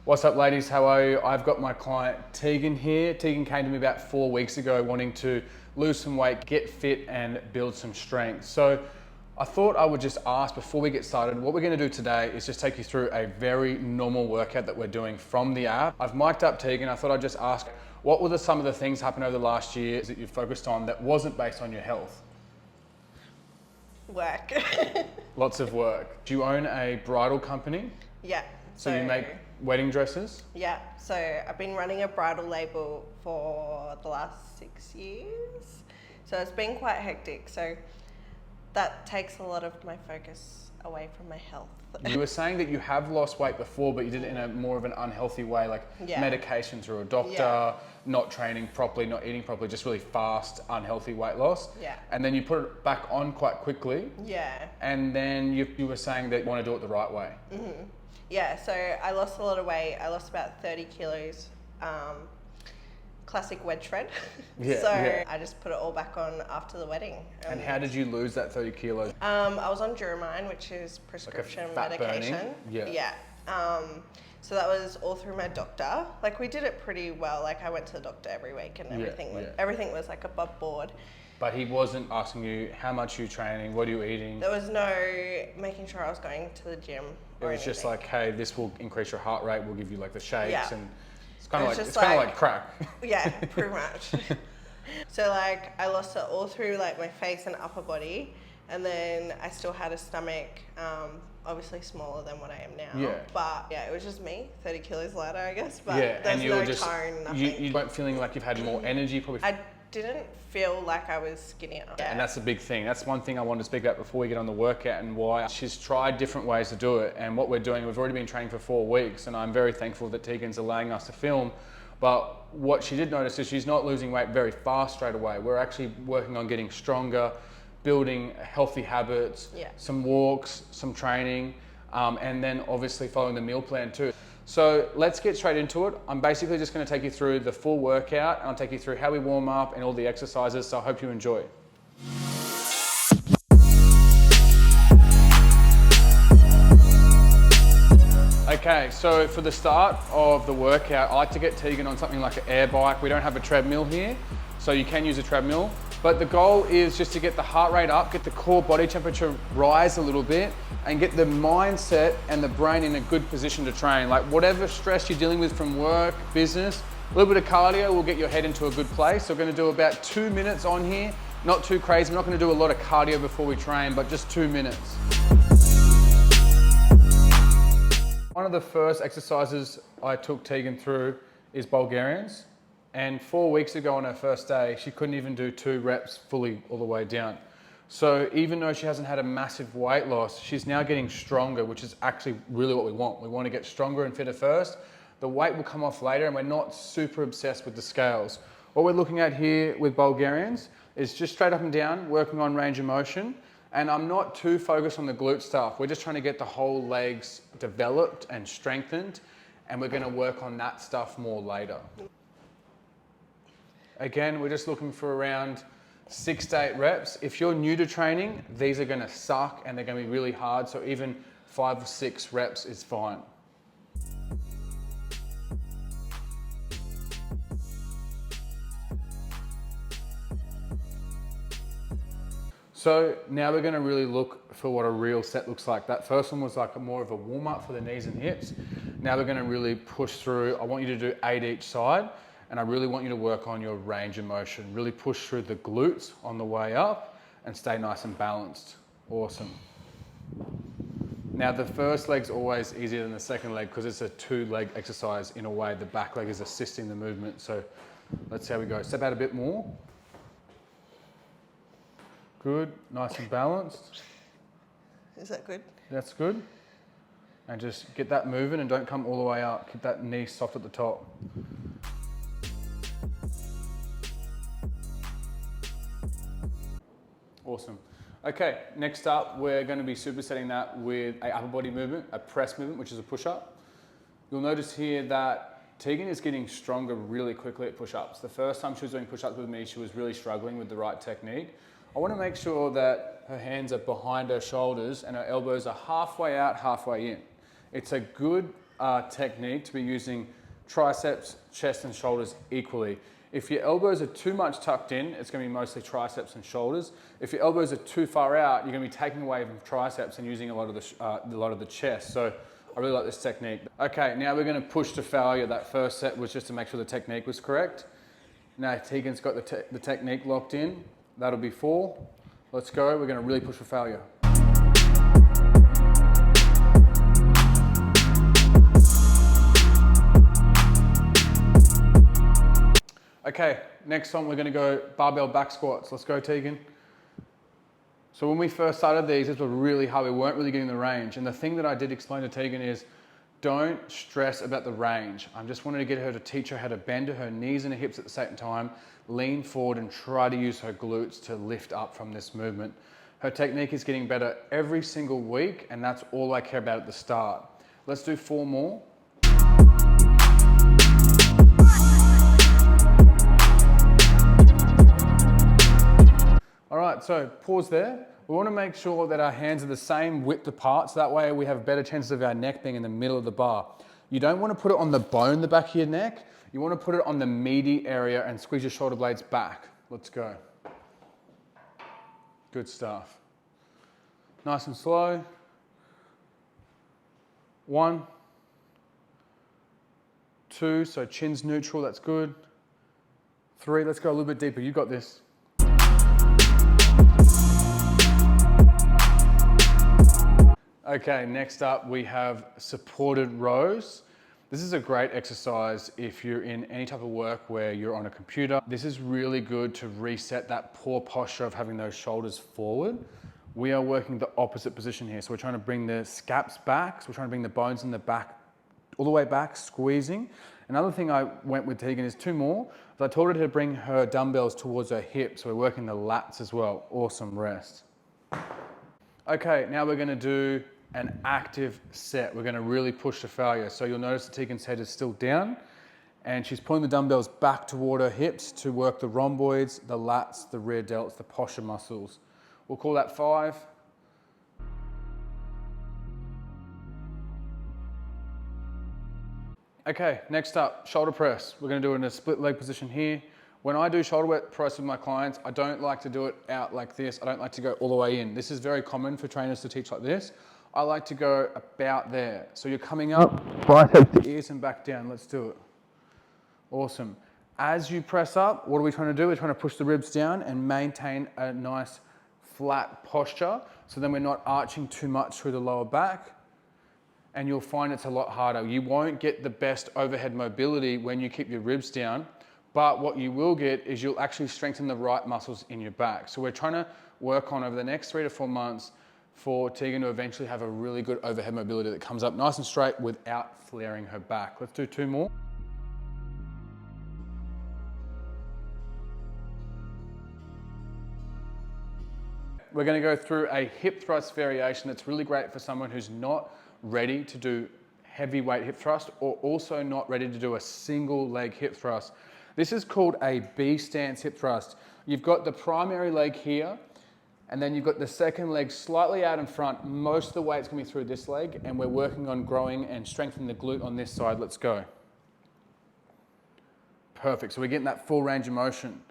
What's up ladies, how are you? I've got my client Teigan here. Teigan came to me about 4 weeks ago wanting to lose some weight, get fit and build some strength. So I thought I would just ask before we get started, what we're gonna do today is just take you through a very normal workout that we're doing from the app. I've mic'd up Teigan. I thought I'd just ask, what were some of the things happen over the last year that you focused on that wasn't based on your health? Work. Lots of work. Do you own a bridal company? Yeah. So you make wedding dresses? Yeah, so I've been running a bridal label for the last 6 years. So it's been quite hectic. So that takes a lot of my focus away from my health. You were saying that you have lost weight before, but you did it in a more of an unhealthy way, like medication through a doctor, not training properly, not eating properly, just really fast, unhealthy weight loss. Yeah. And then you put it back on quite quickly. Yeah. And then you were saying that you want to do it the right way. Mm-hmm. Yeah, so I lost a lot of weight. I lost about 30 kilos. Classic wedge shred. I just put it all back on after the wedding. And how did you lose that 30 kilos? I was on Duromine, which is prescription medication. Burning. Yeah. So that was all through my doctor. Like we did it pretty well. Like I went to the doctor every week and everything was like above board. But he wasn't asking you how much you're training, what are you eating? There was no making sure I was going to the gym. It was just like, hey, this will increase your heart rate. We'll give you like the shakes and it's kind of like crack. Yeah, pretty much. So like I lost it all through like my face and upper body, and then I still had a stomach, obviously smaller than what I am now. Yeah. But yeah, it was just me, 30 kilos lighter, I guess. But there's no tone, nothing. You weren't feeling like you've had more energy, probably. I didn't feel like I was skinnier. Yeah. And that's the big thing. That's one thing I wanted to speak about before we get on the workout and why. She's tried different ways to do it, and what we're doing, we've already been training for 4 weeks, and I'm very thankful that Teigan's allowing us to film. But what she did notice is she's not losing weight very fast straight away. We're actually working on getting stronger, building healthy habits, some walks, some training, and then obviously following the meal plan too. So let's get straight into it. I'm basically just going to take you through the full workout, and I'll take you through how we warm up and all the exercises, so I hope you enjoy. Okay, so for the start of the workout, I like to get Teigan on something like an Airbike. We don't have a treadmill here, so you can use a treadmill. But the goal is just to get the heart rate up, get the core body temperature rise a little bit, and get the mindset and the brain in a good position to train. Like whatever stress you're dealing with from work, business, a little bit of cardio will get your head into a good place. So we're gonna do about 2 minutes on here. Not too crazy, we're not gonna do a lot of cardio before we train, but just 2 minutes. One of the first exercises I took Teigan through is Bulgarians. And 4 weeks ago on her first day, she couldn't even do 2 reps fully all the way down. So even though she hasn't had a massive weight loss, she's now getting stronger, which is actually really what we want. We want to get stronger and fitter first. The weight will come off later, and we're not super obsessed with the scales. What we're looking at here with Bulgarians is just straight up and down, working on range of motion. And I'm not too focused on the glute stuff. We're just trying to get the whole legs developed and strengthened, and we're gonna work on that stuff more later. Again, we're just looking for around 6 to 8 reps. If you're new to training, these are gonna suck and they're gonna be really hard, so even 5 or 6 reps is fine. So now we're gonna really look for what a real set looks like. That first one was like more of a warm up for the knees and hips. Now we're gonna really push through. I want you to do 8 each side, and I really want you to work on your range of motion. Really push through the glutes on the way up and stay nice and balanced. Awesome. Now the first leg's always easier than the second leg because it's a 2-leg exercise in a way. The back leg is assisting the movement. So let's see how we go. Step out a bit more. Good, nice and balanced. Is that good? That's good. And just get that moving and don't come all the way up. Keep that knee soft at the top. Awesome. Okay, next up, we're going to be supersetting that with a upper body movement, a press movement, which is a push-up. You'll notice here that Teigan is getting stronger really quickly at push-ups. The first time she was doing push-ups with me, she was really struggling with the right technique. I want to make sure that her hands are behind her shoulders and her elbows are halfway out, halfway in. It's a good technique to be using triceps, chest and shoulders equally. If your elbows are too much tucked in, it's going to be mostly triceps and shoulders. If your elbows are too far out, you're going to be taking away from triceps and using a lot of the chest. So I really like this technique. Okay, now we're going to push to failure. That first set was just to make sure the technique was correct. Now Tegan's got the technique locked in. That'll be 4. Let's go. We're going to really push for failure. Okay, next one we're going to go barbell back squats. Let's go, Teigan. So when we first started these were really hard. We weren't really getting the range. And the thing that I did explain to Teigan is don't stress about the range. I just wanted to get her to teach her how to bend her knees and her hips at the same time, lean forward and try to use her glutes to lift up from this movement. Her technique is getting better every single week, and that's all I care about at the start. Let's do 4 more. All right, so pause there. We want to make sure that our hands are the same width apart, so that way we have better chances of our neck being in the middle of the bar. You don't want to put it on the bone in the back of your neck. You want to put it on the meaty area and squeeze your shoulder blades back. Let's go. Good stuff. Nice and slow. 1, 2, so chin's neutral, that's good. 3, let's go a little bit deeper. You got this. Okay, next up we have supported rows. This is a great exercise if you're in any type of work where you're on a computer. This is really good to reset that poor posture of having those shoulders forward. We are working the opposite position here. So we're trying to bring the scaps back. So we're trying to bring the bones in the back, all the way back, squeezing. Another thing I went with Teigan is 2 more. I told her to bring her dumbbells towards her hips. So we're working the lats as well. Awesome rest. Okay, now we're gonna do an active set. We're gonna really push to failure. So you'll notice that Tegan's head is still down and she's pulling the dumbbells back toward her hips to work the rhomboids, the lats, the rear delts, the posture muscles. We'll call that 5. Okay, next up, shoulder press. We're gonna do it in a split leg position here. When I do shoulder press with my clients, I don't like to do it out like this. I don't like to go all the way in. This is very common for trainers to teach like this. I like to go about there. So you're coming up, biceps to ears and back down. Let's do it. Awesome. As you press up, what are we trying to do? We're trying to push the ribs down and maintain a nice flat posture. So then we're not arching too much through the lower back. And you'll find it's a lot harder. You won't get the best overhead mobility when you keep your ribs down. But what you will get is you'll actually strengthen the right muscles in your back. So we're trying to work on over the next 3 to 4 months for Teigan to eventually have a really good overhead mobility that comes up nice and straight without flaring her back. Let's do 2 more. We're going to go through a hip thrust variation that's really great for someone who's not ready to do heavyweight hip thrust or also not ready to do a single leg hip thrust. This is called a B stance hip thrust. You've got the primary leg here, and then you've got the second leg slightly out in front. Most of the weight's gonna be through this leg, and we're working on growing and strengthening the glute on this side. Let's go. Perfect, so we're getting that full range of motion.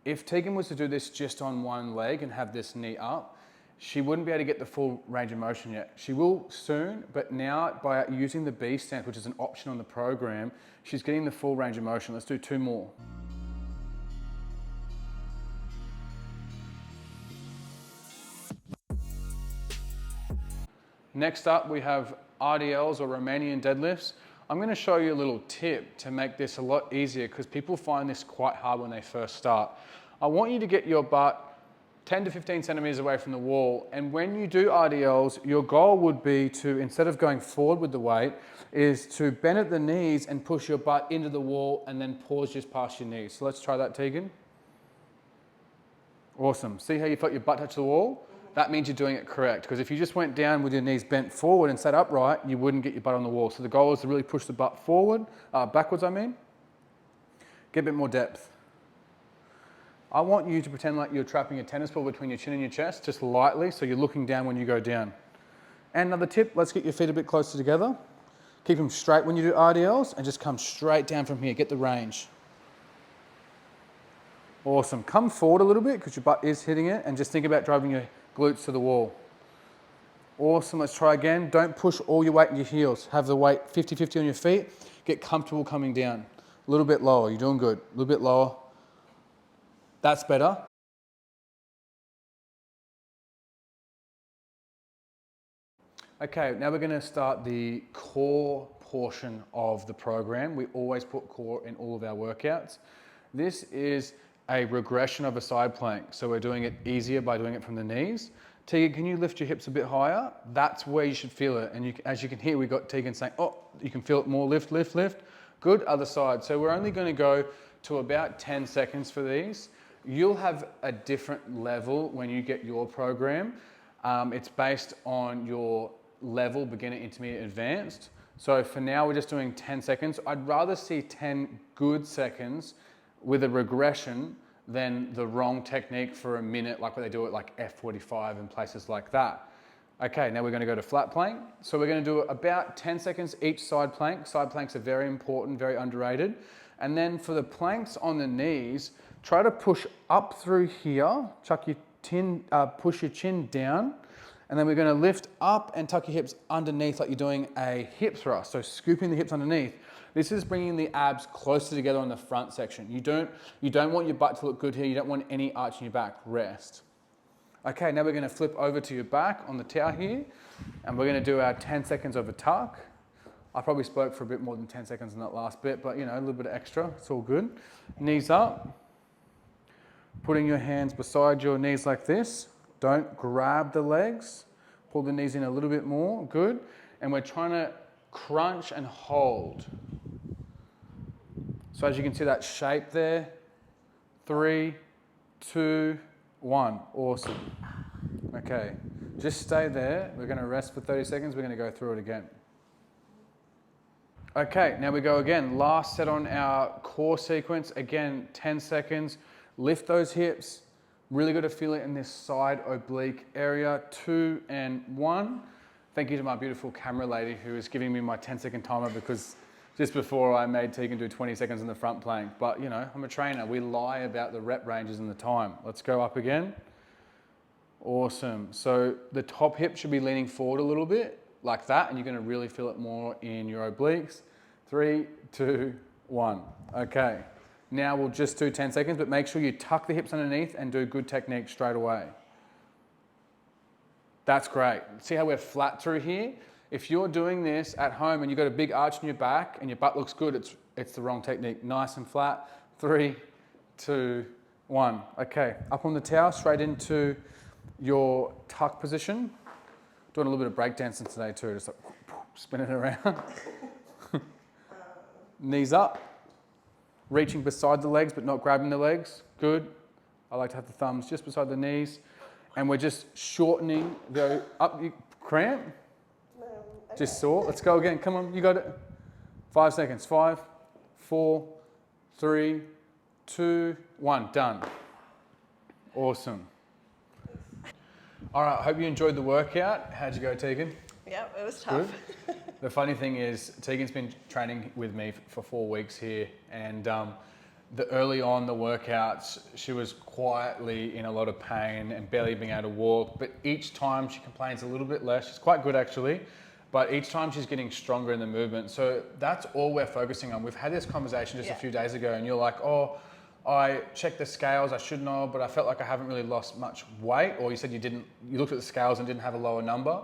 If Teigan was to do this just on one leg and have this knee up, she wouldn't be able to get the full range of motion yet. She will soon, but now by using the B stance, which is an option on the program, she's getting the full range of motion. Let's do 2 more. Next up, we have RDLs or Romanian deadlifts. I'm going to show you a little tip to make this a lot easier because people find this quite hard when they first start. I want you to get your butt 10 to 15 centimeters away from the wall. And when you do RDLs, your goal would be to, instead of going forward with the weight, is to bend at the knees and push your butt into the wall and then pause just past your knees. So let's try that, Teigan. Awesome. See how you felt your butt touch the wall? That means you're doing it correct. Because if you just went down with your knees bent forward and sat upright, you wouldn't get your butt on the wall. So the goal is to really push the butt forward, backwards I mean. Get a bit more depth. I want you to pretend like you're trapping a tennis ball between your chin and your chest, just lightly, so you're looking down when you go down. And another tip, let's get your feet a bit closer together. Keep them straight when you do RDLs and just come straight down from here. Get the range. Awesome. Come forward a little bit because your butt is hitting it, and just think about driving your glutes to the wall. Awesome. Let's try again. Don't push all your weight in your heels. Have the weight 50-50 on your feet. Get comfortable coming down. A little bit lower. You're doing good. A little bit lower. That's better. Okay, now we're going to start the core portion of the program. We always put core in all of our workouts. This is a regression of a side plank. So we're doing it easier by doing it from the knees. Teigan, can you lift your hips a bit higher? That's where you should feel it. And as you can hear, we've got Teigan saying, oh, you can feel it more, lift, lift, lift. Good, other side. So we're only going to go to about 10 seconds for these. You'll have a different level when you get your program. It's based on your level, beginner, intermediate, advanced. So for now, we're just doing 10 seconds. I'd rather see 10 good seconds with a regression than the wrong technique for a minute, like what they do at like F45 and places like that. Okay, now we're going to go to flat plank. So we're going to do about 10 seconds each side plank. Side planks are very important, very underrated. And then for the planks on the knees, try to push up through here, push your chin down, and then we're going to lift up and tuck your hips underneath like you're doing a hip thrust. So scooping the hips underneath. This is bringing the abs closer together on the front section. You don't want your butt to look good here. You don't want any arch in your back. Rest. Okay, now we're going to flip over to your back on the towel here, and we're going to do our 10 seconds of a tuck. I probably spoke for a bit more than 10 seconds in that last bit, but you know, a little bit of extra. It's all good. Knees up. Putting your hands beside your knees like this. Don't grab the legs. Pull the knees in a little bit more. Good. And we're trying to crunch and hold. So as you can see that shape there. 3, 2, 1. Awesome. Okay. Just stay there. We're going to rest for 30 seconds. We're going to go through it again. Okay, now we go again. Last set on our core sequence. Again, 10 seconds. Lift those hips. Really got to feel it in this side oblique area. 2 and 1. Thank you to my beautiful camera lady who is giving me my 10-second timer because just before I made Teigan do 20 seconds in the front plank. But you know, I'm a trainer. We lie about the rep ranges and the time. Let's go up again. Awesome. So the top hip should be leaning forward a little bit like that, and you're going to really feel it more in your obliques. 3, 2, 1. Okay. Now we'll just do 10 seconds, but make sure you tuck the hips underneath and do good technique straight away. That's great. See how we're flat through here? If you're doing this at home and you've got a big arch in your back and your butt looks good, it's the wrong technique. Nice and flat. 3, 2, 1. Okay, up on the towel, straight into your tuck position. Doing a little bit of breakdancing today too, just like spinning around. Knees up. Reaching beside the legs, but not grabbing the legs. Good. I like to have the thumbs just beside the knees. And we're just shortening the up. Cramp? No, okay. Just sore. Let's go again. Come on, you got it. 5 seconds. 5, 4, 3, 2, 1. Done. Awesome. All right, I hope you enjoyed the workout. How'd you go, Teigan? Yep, it was tough. The funny thing is, Teigan's been training with me for 4 weeks here, and early on the workouts, she was quietly in a lot of pain and barely being able to walk, but each time she complains a little bit less. She's quite good actually, but each time she's getting stronger in the movement. So that's all we're focusing on. We've had this conversation just a few days ago, and you're like, oh, I checked the scales, I should know, but I felt like I haven't really lost much weight, or you said you looked at the scales and didn't have a lower number.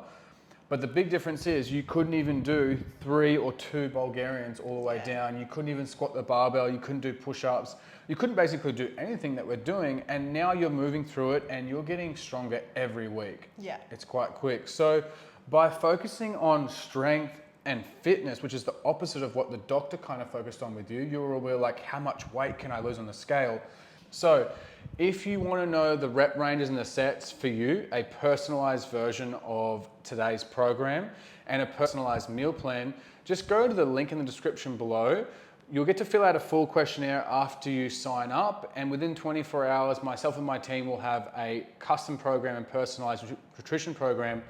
But the big difference is you couldn't even do 3 or 2 Bulgarians all the way down. You couldn't even squat the barbell. You couldn't do push-ups. You couldn't basically do anything that we're doing. And now you're moving through it and you're getting stronger every week. Yeah. It's quite quick. So by focusing on strength and fitness, which is the opposite of what the doctor kind of focused on with you, you were aware like, how much weight can I lose on the scale? So if you want to know the rep ranges and the sets for you, a personalized version of today's program and a personalized meal plan, just go to the link in the description below. You'll get to fill out a full questionnaire after you sign up, and within 24 hours, myself and my team will have a custom program and personalized nutrition program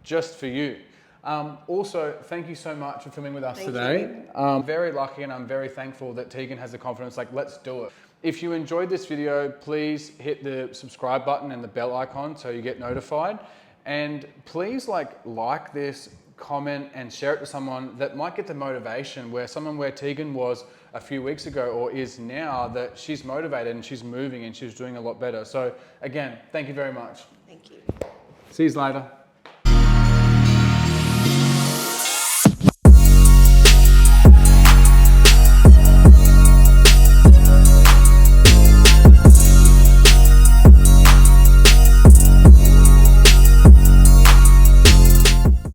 just for you. Also, thank you so much for filming with us today. I'm very lucky and I'm very thankful that Teigan has the confidence, like, let's do it. If you enjoyed this video, please hit the subscribe button and the bell icon so you get notified. And please like this, comment and share it to someone that might get the motivation where Teigan was a few weeks ago or is now, that she's motivated and she's moving and she's doing a lot better. So again, thank you very much. Thank you. See you later.